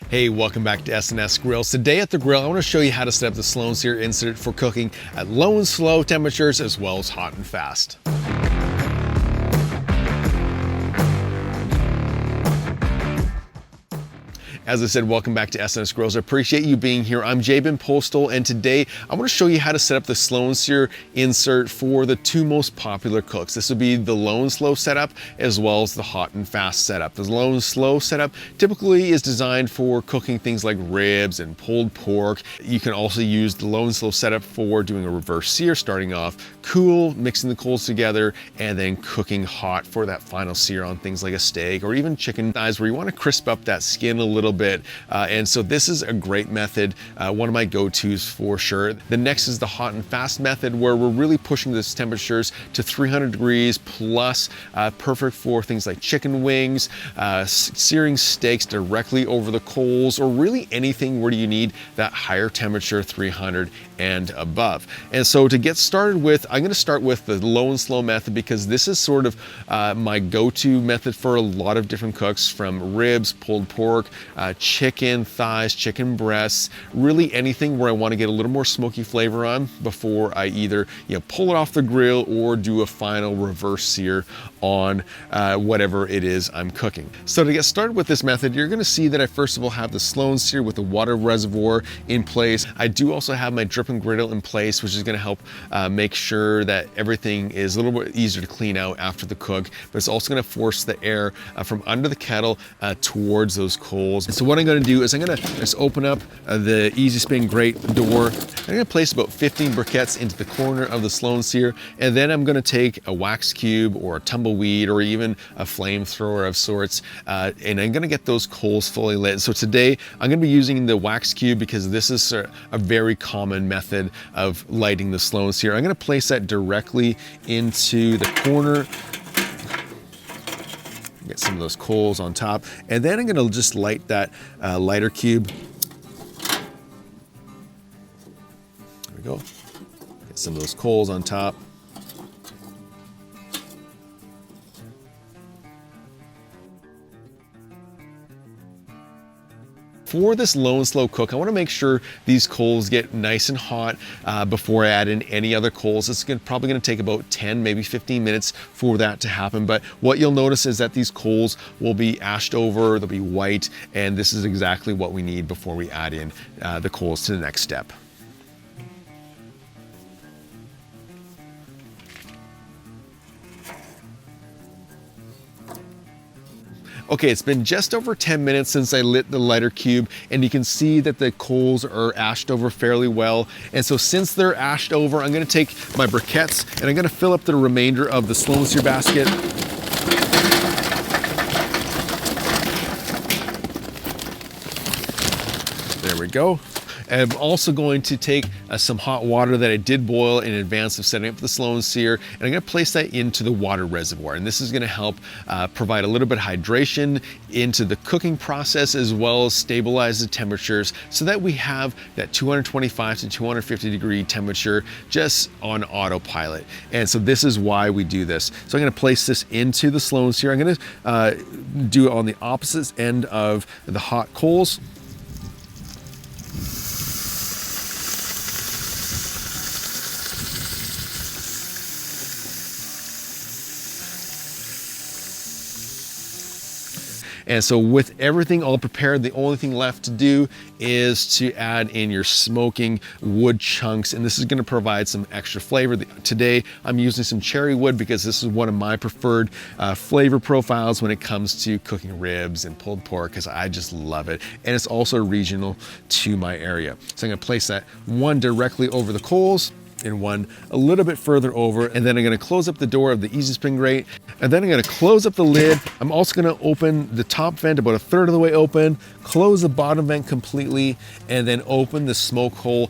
Hey, welcome back to S&S Grills. Today at the grill, I want to show you how to set up the Slow & Sear insert for cooking at low and slow temperatures as well as hot and fast. As I said, welcome back to S&S Grills. I appreciate you being here. I'm Jabin Postal, and today I want to show you how to set up the Slow & Sear insert for the two most popular cooks. This would be the low and slow setup as well as the hot and fast setup. The low and slow setup typically is designed for cooking things like ribs and pulled pork. You can also use the low and slow setup for doing a reverse sear, starting off cool, mixing the coals together, and then cooking hot for that final sear on things like a steak or even chicken thighs where you want to crisp up that skin a little bit. And so this is a great method, one of my go-tos for sure. The next is the hot and fast method, where we're really pushing these temperatures to 300 degrees plus, perfect for things like chicken wings, searing steaks directly over the coals, or really anything where you need that higher temperature, 300 and above. And so to get started with, I'm going to start with the low and slow method because this is sort of my go-to method for a lot of different cooks, from ribs, pulled pork, chicken thighs, chicken breasts, really anything where I want to get a little more smoky flavor on before I either pull it off the grill or do a final reverse sear on whatever it is I'm cooking. So to get started with this method, you're going to see that I first of all have the Slow & Sear with the water reservoir in place. I do also have my dripping griddle in place, which is going to help make sure that everything is a little bit easier to clean out after the cook, but it's also going to force the air from under the kettle towards those coals. And so what I'm going to do is I'm going to just open up the Easy Spin grate door. I'm going to place about 15 briquettes into the corner of the Slow & Sear, and then I'm going to take a wax cube or a tumbleweed or even a flamethrower of sorts, and I'm going to get those coals fully lit. So today I'm going to be using the wax cube because this is a very common method of lighting the Slow & Sear. I'm going to place that directly into the corner. Get some of those coals on top, and then I'm going to just light that lighter cube. There we go. Get some of those coals on top. For this low and slow cook, I want to make sure these coals get nice and hot before I add in any other coals. It's probably going to take about 10, maybe 15 minutes for that to happen. But what you'll notice is that these coals will be ashed over, they'll be white, and this is exactly what we need before we add in the coals to the next step. Okay, it's been just over 10 minutes since I lit the lighter cube, and you can see that the coals are ashed over fairly well. And so since they're ashed over, I'm gonna take my briquettes and I'm gonna fill up the remainder of the Slow & Sear basket. There we go. I'm also going to take some hot water that I did boil in advance of setting up the Slow & Sear, and I'm going to place that into the water reservoir. And this is going to help provide a little bit of hydration into the cooking process as well as stabilize the temperatures so that we have that 225 to 250 degree temperature just on autopilot. And so this is why we do this. So I'm going to place this into the Slow & Sear. I'm going to do it on the opposite end of the hot coals. And so with everything all prepared, the only thing left to do is to add in your smoking wood chunks, and this is going to provide some extra flavor. Today I'm using some cherry wood because this is one of my preferred flavor profiles when it comes to cooking ribs and pulled pork, because I just love it, and it's also regional to my area. So I'm going to place that one directly over the coals and one a little bit further over, and then I'm going to close up the door of the Easy Spin grate, and then I'm going to close up the lid. I'm also going to open the top vent about a third of the way open, close the bottom vent completely, and then open the smoke hole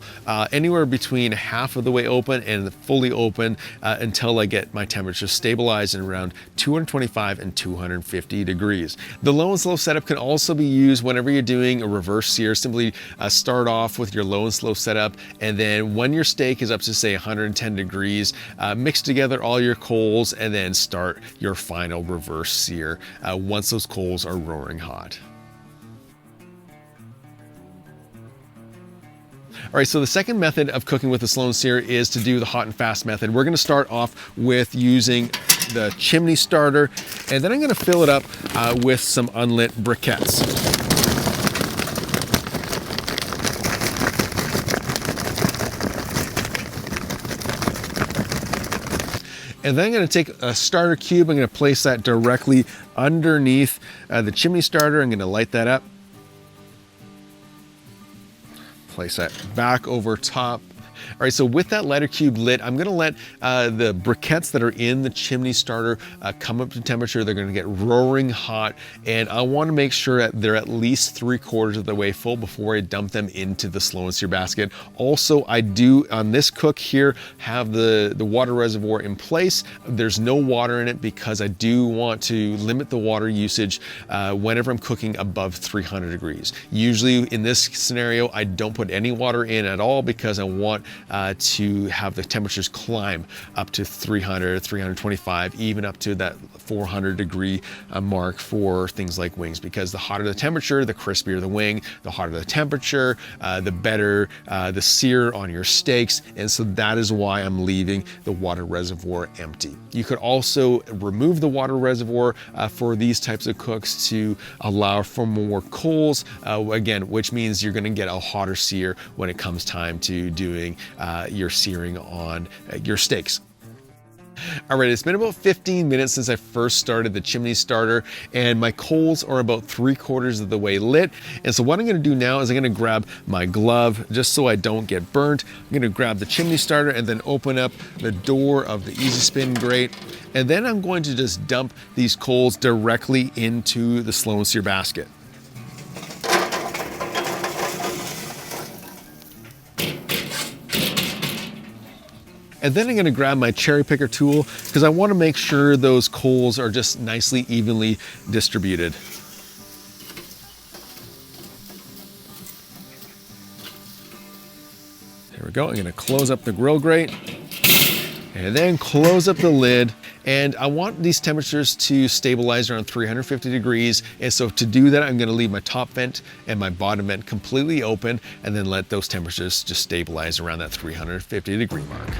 anywhere between half of the way open and fully open until I get my temperature stabilized in around 225 and 250 degrees. The low and slow setup can also be used whenever you're doing a reverse sear. Simply start off with your low and slow setup, and then when your steak is up to say 110 degrees, mix together all your coals and then start your final reverse sear once those coals are roaring hot. All right, so the second method of cooking with the Sloan Sear is to do the hot and fast method. We're gonna start off with using the chimney starter, and then I'm gonna fill it up with some unlit briquettes. And then I'm gonna take a starter cube, I'm gonna place that directly underneath the chimney starter. I'm gonna light that up. Place that back over top. All right, so with that lighter cube lit, I'm gonna let the briquettes that are in the chimney starter come up to temperature. They're gonna get roaring hot, and I wanna make sure that they're at least 3/4 of the way full before I dump them into the Sloan Sear basket. Also, I do, on this cook here, have the water reservoir in place. There's no water in it because I do want to limit the water usage whenever I'm cooking above 300 degrees. Usually in this scenario, I don't put any water in at all because I want to have the temperatures climb up to 300, 325, even up to that 400 degree mark for things like wings, because the hotter the temperature, the crispier the wing, the hotter the temperature, the better the sear on your steaks. And so that is why I'm leaving the water reservoir empty. You could also remove the water reservoir for these types of cooks to allow for more coals, again, which means you're gonna get a hotter sear when it comes time to doing your searing on your steaks. All right, it's been about 15 minutes since I first started the chimney starter, and my coals are about 3/4 of the way lit. And so what I'm gonna do now is I'm gonna grab my glove just so I don't get burnt. I'm gonna grab the chimney starter and then open up the door of the Easy Spin grate. And then I'm going to just dump these coals directly into the Sloan Sear basket. And then I'm gonna grab my cherry picker tool because I wanna make sure those coals are just nicely evenly distributed. There we go, I'm gonna close up the grill grate and then close up the lid. And I want these temperatures to stabilize around 350 degrees. And so to do that, I'm gonna leave my top vent and my bottom vent completely open and then let those temperatures just stabilize around that 350 degree mark.